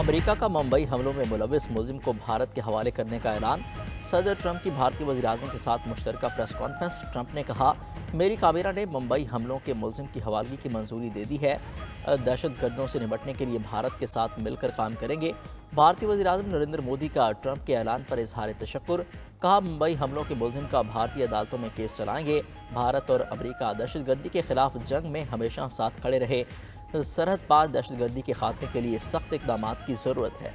America का मुंबई हमलों में मुलविस मुलजिम को भारत के हवाले करने का ऐलान। सदर ट्रंप की भारतीय वज़ीर-ए-आज़म के साथ मुश्तरका प्रेस कॉन्फ्रेंस। ट्रंप ने कहा, मेरी काबीना ने मुंबई हमलों के मुलजिम की हवालगी की मंजूरी दे दी है। दहशतगर्दों से निपटने के लिए भारत के साथ मिलकर काम करेंगे। भारतीय वज़ीर-ए-आज़म नरेंद्र मोदी का ट्रंप के ऐलान पर इजहार तशक्कुर। कहा, मुंबई हमलों के मुलजिम का भारतीय अदालतों में केस चलाएंगे। भारत और अमेरिका दहशतगर्दी के खिलाफ जंग में हमेशा साथ खड़े रहे। सरहद पार दहशतगर्दी के खात्मे के लिए सख्त इकदाम की ज़रूरत है।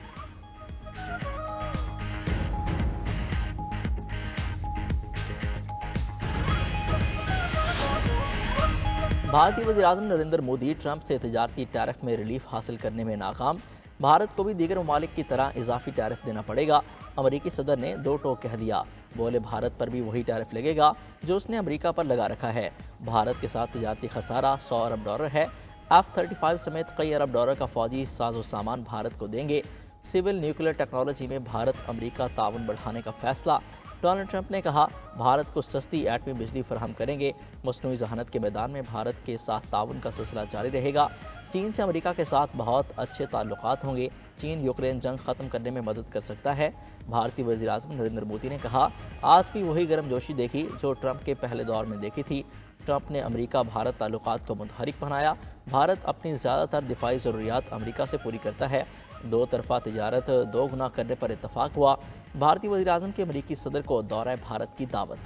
भारतीय वज़ीर-ए-आज़म नरेंद्र मोदी ट्रंप से तजारती टैरिफ में रिलीफ हासिल करने में नाकाम। भारत को भी दीगर ममालिक की तरह इजाफी टैरिफ देना पड़ेगा। अमरीकी सदर ने दो टोक कह दिया। बोले, भारत पर भी वही टैरिफ लगेगा जो उसने अमरीका पर लगा रखा है। भारत के साथ तजारती खसारा $100 अरब है। F-35 समेत कई अरब डॉलर का फौजी साजो सामान भारत को देंगे। सिविल न्यूक्लियर टेक्नोलॉजी में भारत अमरीका ताउन बढ़ाने का फैसला। डोनाल्ड ट्रंप ने कहा, भारत को सस्ती एटमी बिजली फराहम करेंगे। मसनूई जहानत के मैदान में भारत के साथ ताउन का सिलसिला जारी रहेगा। चीन से अमरीका के साथ बहुत अच्छे ताल्लुकात होंगे। चीन यूक्रेन जंग खत्म करने में मदद कर सकता है। भारतीय वज़ीर-ए-आज़म नरेंद्र मोदी ने कहा, आज भी वही गर्मजोशी देखी जो ट्रंप के पहले दौर में देखी थी। ट्रंप ने अमरीका भारत ताल्लुकात को मुतहरिक बनाया। भारत अपनी ज़्यादातर दिफाई ज़रूरियात अमरीका से पूरी करता है। दो तरफा तिजारत दो गुना करने पर इत्तफाक हुआ। भारतीय वज़ीर-ए-आज़म के अमरीकी सदर को दौरा भारत की दावत।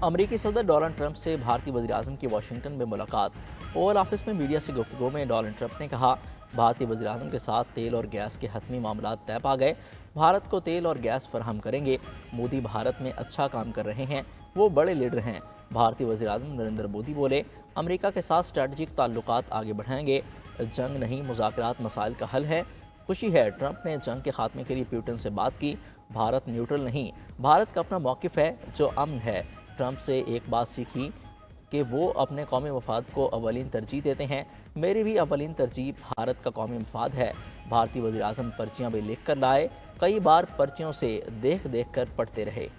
अमरीकी सदर डोनाल्ड ट्रंप से भारतीय वज़ीर-ए-आज़म की वाशिंगटन में मुलाकात। ओवल ऑफिस में मीडिया से गुफ्तगू में डोनाल्ड ट्रंप ने कहा, भारतीय वज़ीर-ए-आज़म के साथ तेल और गैस के हतमी मामलात तय पा गए। भारत को तेल और गैस फराहम करेंगे। मोदी भारत में अच्छा काम कर रहे हैं, वो बड़े लीडर हैं। भारतीय वज़ीर-ए-आज़म नरेंद्र मोदी बोले, अमेरिका के साथ स्ट्रेटजिक ताल्लुकात आगे बढ़ाएंगे। जंग नहीं, मुज़ाकरात मसाइल का हल है। खुशी है ट्रंप ने जंग के खात्मे के लिए पुतिन से बात की। भारत न्यूट्रल नहीं, भारत का अपना मौक़िफ़ है जो अमन है। ट्रंप से एक बात सीखी कि वो अपने कौमी मफाद को अवलीन तरजीह देते हैं। मेरी भी अवलीन तरजीह भारत का कौमी मफाद है। भारतीय वज़ीर-ए-आज़म पर्चियाँ भी लिख कर लाए। कई बार पर्चियों से देख देख कर पढ़ते रहे।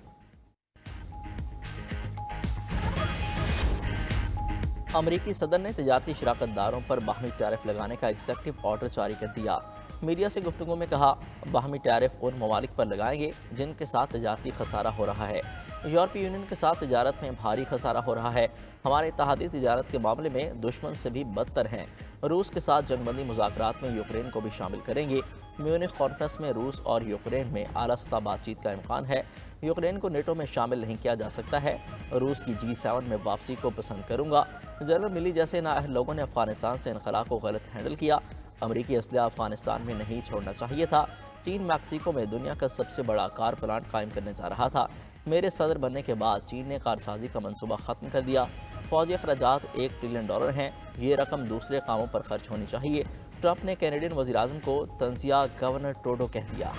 अमरीकी सदर ने तजारती शराकतदारों पर बाहमी टैरिफ लगाने का एग्जीक्यूटिव ऑर्डर जारी कर दिया। मीडिया से गुफ्तगू में कहा, बाहमी टैरिफ उन ममालिक पर लगाएंगे जिनके साथ तजारती खसारा हो रहा है। यूरोपीय यूनियन के साथ तजारत में भारी खसारा हो रहा है। हमारे इत्तेहादी तजारत के मामले में दुश्मन से भी बदतर हैं। रूस के साथ जंगबंदी मुज़ाकरात में यूक्रेन को भी शामिल करेंगे। म्यूनिख कॉन्फ्रेंस में रूस और यूक्रेन में आला सतह बातचीत का इम्कान है। यूक्रेन को नेटो में शामिल नहीं किया जा सकता है। रूस की G7 में वापसी को पसंद करूँगा। जनरल मिली जैसे नाअहल लोगों ने अफगानिस्तान से इनखला को गलत हैंडल किया। अमरीकी असलहा अफगानिस्तान में नहीं छोड़ना चाहिए था। चीन मैक्सिको में दुनिया का सबसे बड़ा कार प्लांट कायम करने जा रहा था। मेरे सदर बनने के बाद चीन ने कारसाजी का मंसूबा ख़त्म कर दिया। फौजी अखराजात $1 ट्रिलियन हैं। ये रकम दूसरे कामों पर खर्च होनी चाहिए। ट्रंप ने कैनेडियन वज़ीर-ए-आज़म को तंजिया गवर्नर ट्रूडो कह दिया।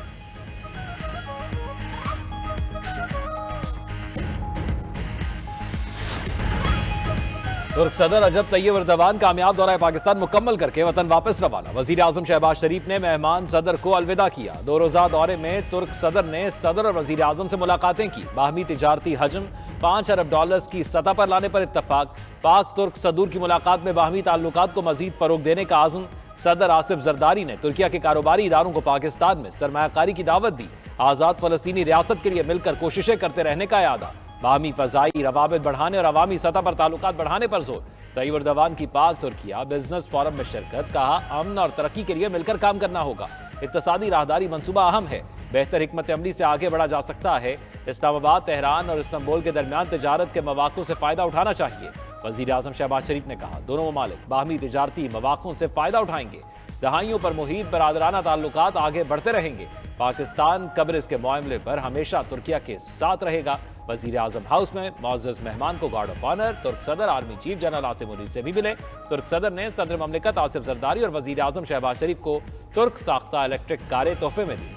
तुर्क सदर रजब तैयब एर्दोगान कामयाब दौरा पाकिस्तान मुकम्मल करके वतन वापस रवाना। वजीर आजम शहबाज शरीफ ने मेहमान सदर को अलविदा किया। 2 रोज़ा दौरे में तुर्क सदर ने सदर और वजीर आजम से मुलाकातें की। बाहमी तिजारती हजम $5 अरब की सतह पर लाने पर इत्तफाक। पाक तुर्क सदूर की मुलाकात में बाहमी ताल्लुकात को मजीद फरोग देने का आज़म। सदर आसिफ जरदारी ने तुर्किया के कारोबारी इदारों को पाकिस्तान में सरमायाकारी की दावत दी। आज़ाद फलस्तीनी रियासत के लिए मिलकर कोशिशें करते रहने का यादा। बाहमी फ़ज़ाई रवाबित बढ़ाने और अवामी सतह पर ताल्लुकात बढ़ाने पर जोर। तैयब एर्दोगान की पाक तुर्किया बिजनेस फोरम में शिरकत। कहा, अमन और तरक्की के लिए मिलकर काम करना होगा। इक्तसादी राहदारी मंसूबा अहम है। बेहतर हिकमत अमली से आगे बढ़ा जा सकता है। इस्लामाबाद, तेहरान और इस्तांबुल के दरमियान तिजारत के मौक़ों से फ़ायदा उठाना चाहिए। वज़ीर आज़म शहबाज शरीफ ने कहा, दोनों ममालिक बाहमी तिजारती मौक़ों से फ़ायदा उठाएंगे। दहाइयों पर मुहीत बरादराना ताल्लुकात आगे बढ़ते रहेंगे। पाकिस्तान कब्रिज़ के मामले पर हमेशा तुर्किया के साथ रहेगा। वज़ीर आज़म हाउस में मौजूद मेहमान को गार्ड ऑफ ऑनर तुर्क सदर army chief general Asim Munir से भी मिले। तुर्क सदर ने सदर ममलिकत आसिफ जरदारी और वज़ीर आज़म शहबाज शरीफ को तुर्क साख्ता इलेक्ट्रिक कारें तोहफे में दी।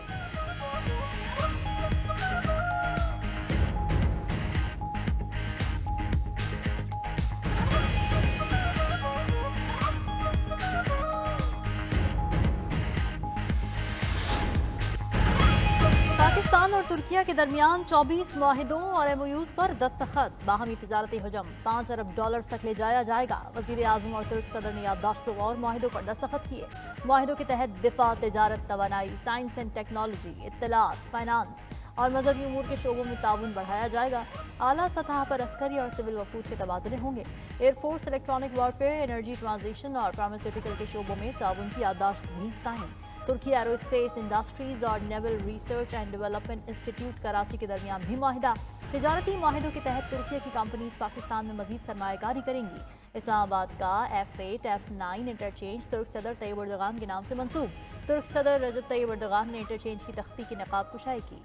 पाकिस्तान और तुर्की तुर्किया के दरमियान 24 मुआहिदों और MOUs पर दस्तखत। बाहमी तिजारती हजम $5 अरब तक ले जाया जाएगा। वजीर आजम और तुर्क सदर ने याददाश्तों और मुआहिदों पर दस्तखत किए। मुआहिदों के तहत दिफा, तिजारत, तवानाई, साइंस एंड टेक्नोलॉजी, इत्तलात, फाइनेंस और मजहबी उमूर के शोबों में ताउन बढ़ाया जाएगा। आला सतह पर अस्करी और सिविल वफूद के तबादले होंगे। Air force, electronic warfare, energy transition और फार्मास्यूटिकल के शोबों में ताउन की याददाश्त भी साइन। तुर्की एरोस्पेस इंडस्ट्रीज और naval research and development institute Karachi के दरमियान भी मुआहिदा। तिजारती मुआहिदों के तहत तुर्की की कंपनीज पाकिस्तान में मजीद सरमायाकारी करेंगी। इस्लामाबाद का F8, F9 इंटरचेंज तुर्क सदर तैयब एर्दोगान के नाम से मंसूब। तुर्क सदर रजब तैयब एर्दोगान ने इंटरचेंज की तख्ती की नकाब कुशाई की।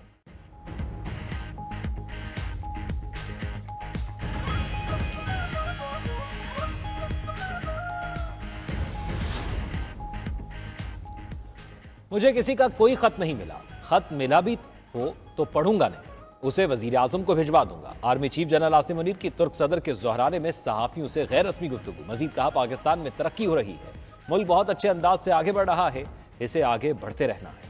मुझे किसी का कोई खत नहीं मिला, खत मिला भी हो तो पढ़ूंगा नहीं, उसे वजीर आजम को भिजवा दूंगा। Army chief general Asim Munir की तुर्क सदर के ज़ोहराने में सहाफ़ियों से गैर रस्मी गुफ्तगू। मजीद कहा, पाकिस्तान में तरक्की हो रही है, मुल्क बहुत अच्छे अंदाज से आगे बढ़ रहा है, इसे आगे बढ़ते रहना है।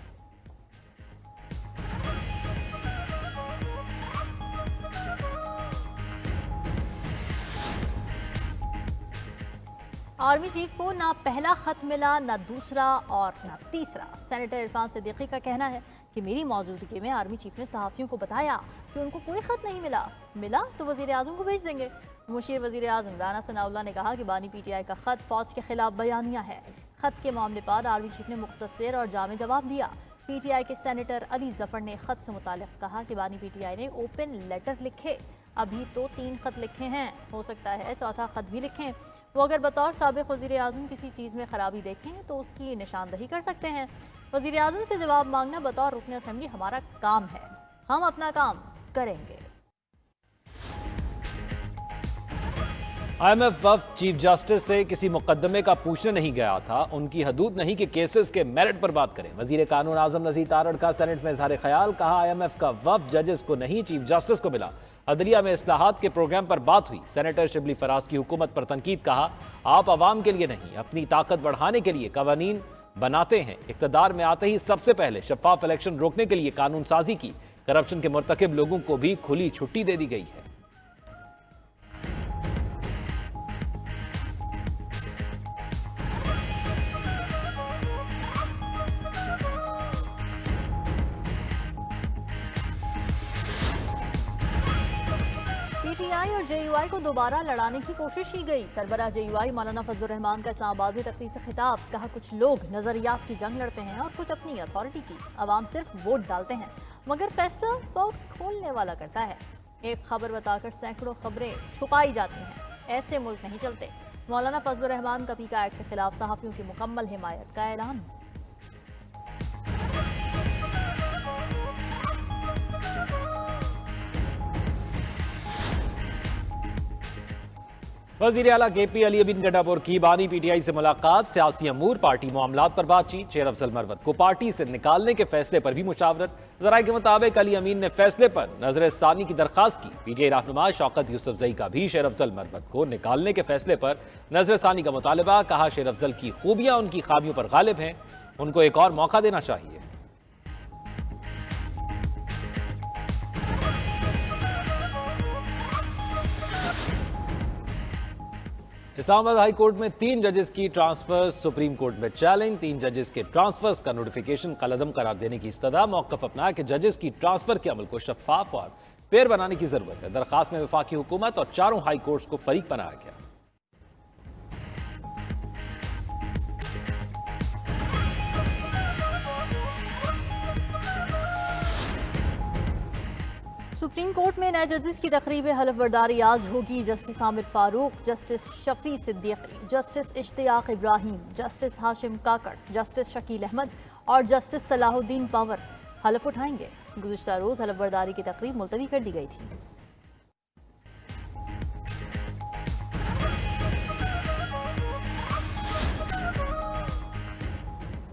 आर्मी चीफ को ना पहला खत मिला, ना दूसरा और ना तीसरा। सेनेटर इरफान सिद्दीकी का कहना है कि मेरी मौजूदगी में आर्मी चीफ ने सहाफ़ियों को बताया कि उनको कोई खत नहीं मिला तो वजीर आजम को भेज देंगे। मुशीर वजीर आजम राना सनाउल्लाह ने कहा कि बानी PTI का खत फौज के खिलाफ बयानिया है। खत के मामले पर आर्मी चीफ ने मुख्तसर और जामे जवाब दिया। PTI के सेनेटर अली जफर ने खत से मुतालिक कहा कि बानी PTI ने ओपन लेटर लिखे, अभी तो 3 खत लिखे हैं, हो सकता है चौथा खत भी लिखें। वो अगर बतौर साबिक़ वज़ीर आज़म किसी चीज़ में ख़राबी देखें तो उसकी निशानदही कर सकते हैं। वज़ीर आज़म से जवाब मांगना बतौर रुकन असेंबली हमारा काम है, हम अपना काम करेंगे। IMF वफ़द चीफ जस्टिस से किसी मुकदमे का पूछने नहीं गया था, उनकी हदूद नहीं कि केसेस के मेरिट पर बात करें। वजीर कानून आजम नज़ीर तारड़ का सेनेट में इज़हार ख्याल। कहा, IMF का वफ़द जजेस को नहीं चीफ जस्टिस को मिला। अदलिया में इस्लाहात के प्रोग्राम पर बात हुई। सेनेटर शिबली फराज की हुकूमत पर तनकीद। कहा, आप आवाम के लिए नहीं अपनी ताकत बढ़ाने के लिए कवानीन बनाते हैं। इक़्तिदार में आते ही सबसे पहले शफाफ इलेक्शन रोकने के लिए कानून साजी की। करप्शन के मुर्तकिब लोगों को भी खुली छुट्टी दे दी गई है। PTI और JUI को दोबारा लड़ाने की कोशिश की गई। सरबराह JUI मौलाना फजलुर रहमान का इस्लामाबाद में तकरीर से खिताब। कहा, कुछ लोग नजरियात की जंग लड़ते हैं और कुछ अपनी अथॉरिटी की। अवाम सिर्फ वोट डालते हैं मगर फैसला बॉक्स खोलने वाला करता है। एक खबर बताकर सैकड़ों खबरें छुपाई जाती हैं, ऐसे मुल्क नहीं चलते। मौलाना फजलुर रहमान का पीका एक्ट के खिलाफ सहाफियों की मुकम्मल हिमायत का ऐलान। वज़ीर आला KP अली बिन गडापुर की बानी PTI से मुलाकात। सियासी अमूर, पार्टी मामलात पर बातचीत। शेर अफजल मरवत को पार्टी से निकालने के फैसले पर भी मुशावरत। ज़राए के मुताबिक अली अमीन ने फैसले पर नजर सानी की दरखास्त की। PTI रहनुमा शौकत यूसुफजई का भी शेर अफजल मरवत को निकालने के फैसले पर नजर सानी का मुतालबा। कहा, शेर अफजल की खूबियां उनकी खामियों पर गालिब हैं, उनको एक और मौका देना चाहिए। इस्लामाबाद हाई कोर्ट में 3 जजेस की ट्रांसफर सुप्रीम कोर्ट में चैलेंज। 3 जजेस के ट्रांसफर्स का नोटिफिकेशन कलअदम करार देने की इस्तदा। मौक़िफ़ अपनाया कि जजेस की ट्रांसफर के अमल को शफाफ और फेयर बनाने की जरूरत है। दरखास्त में वफाकी हुकूमत और 4 हाई कोर्ट्स को फरीक बनाया गया। सुप्रीम कोर्ट में नए जजेस की तकरीब हलफ बर्दारी आज होगी। Justice Aamir Farooq, justice Shafi Siddiqui, justice Ishtiaq Ibrahim, justice Hashim Kakar, justice Shakeel Ahmed और जस्टिस सलाहुद्दीन पंवर हलफ उठाएंगे। गुज़िश्ता रोज हलफ बर्दारी की तकरीब मुलतवी कर दी गई थी।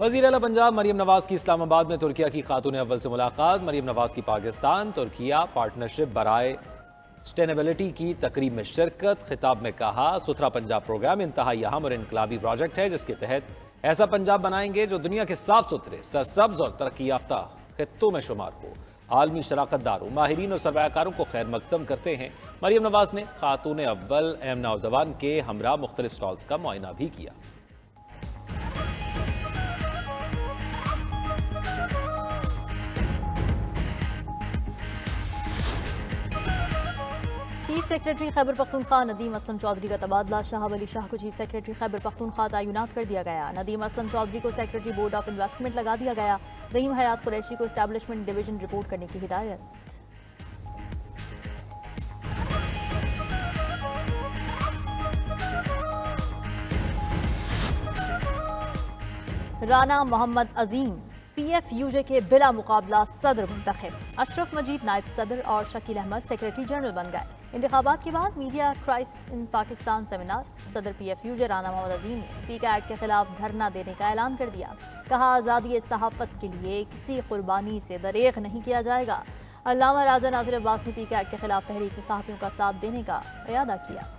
वज़ीर आला पंजाब मरियम नवाज की इस्लामाबाद में तुर्किया की खातून अव्वल से मुलाकात। मरियम नवाज की पाकिस्तान तुर्किया पार्टनरशिप बराए सस्टेनेबिलिटी की तकरीब में शिरकत। खिताब में कहा, सुथरा पंजाब प्रोग्राम इंतहाई अहम और इनकलाबी प्रोजेक्ट है, जिसके तहत ऐसा पंजाब बनाएंगे जो दुनिया के साफ सुथरे, सरसब्ज और तरक्की याफ्ता खित्तों में शुमार हो। आलमी शराकतदारों, माहिरीन और सरमायाकारों को खैर मकदम करते हैं। मरियम नवाज ने खातून अव्वल एम नौजवान के हमरा मुख्तलिफ स्टॉल्स का मुआयना भी किया। चीफ सेक्रेटरी खैबर पख्तूनख्वा नदीम असलम चौधरी का तबादला, शहाब अली शाह को चीफ सेक्रेटरी खैबर पख्तूनख्वा तैनात कर दिया गया। नदीम असलम चौधरी को सेक्रेटरी बोर्ड ऑफ इन्वेस्टमेंट लगा दिया गया। रहीम हयात कुरैशी को एस्टैब्लिशमेंट डिवीजन रिपोर्ट करने की हिदायत। राना मोहम्मद अजीम PFUJ के बिला मुकाबला सदर मुंतखब। अशरफ मजीद नायब सदर और शकील अहमद सेक्रेटरी जनरल बन गए। इंतखाबात के बाद media crisis in Pakistan seminar, सदर PFUJ राना मोहम्मद अजीम ने PCAT के खिलाफ धरना देने का ऐलान कर दिया। कहा, आज़ादी सहाफ़त के लिए किसी कुर्बानी से दरेग नहीं किया जाएगा। अल्लामा राजा नाज़िर अब्बास ने PCAT के खिलाफ तहरीक में सहाफ़ियों का साथ देने का इरादा किया।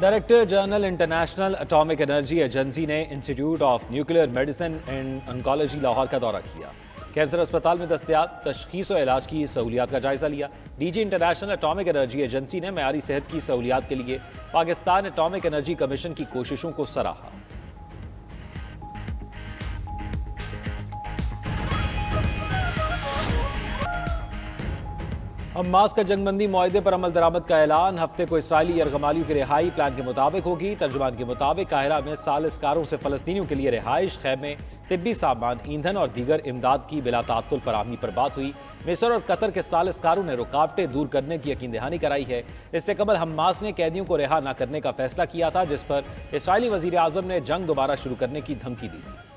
Director general International Atomic Energy Agency ने Institute of Nuclear Medicine and Oncology Lahore का दौरा किया। कैंसर अस्पताल में दस्तयाब तशखीस और इलाज की सहूलियात का जायजा लिया। DG international Atomic Energy Agency ने मयारी सेहत की सहूलियात के लिए पाकिस्तान एटॉमिक एनर्जी कमीशन की कोशिशों को सराहा। हमास का जंगबंदी मुआहदे पर अमल दरामद का ऐलान। हफ्ते को इसराइली यरगमालियों की रिहाई प्लान के मुताबिक होगी। तर्जुमान के मुताबिक काहिरा में सालिसकारों से फलस्तीनियों के लिए रिहाइश, खैमे, तिब्बी सामान, ईंधन और दीगर इमदाद की बिला तात्तुल फराहमी पर बात हुई। मिस्र और कतर के सालिसकारों ने रुकावटें दूर करने की यकीन दहानी कराई है। इससे कबल हमास ने कैदियों को रिहा न करने का फैसला किया था, जिस पर इसराइली वजीर आजम ने जंग दोबारा शुरू करने की धमकी दी थी।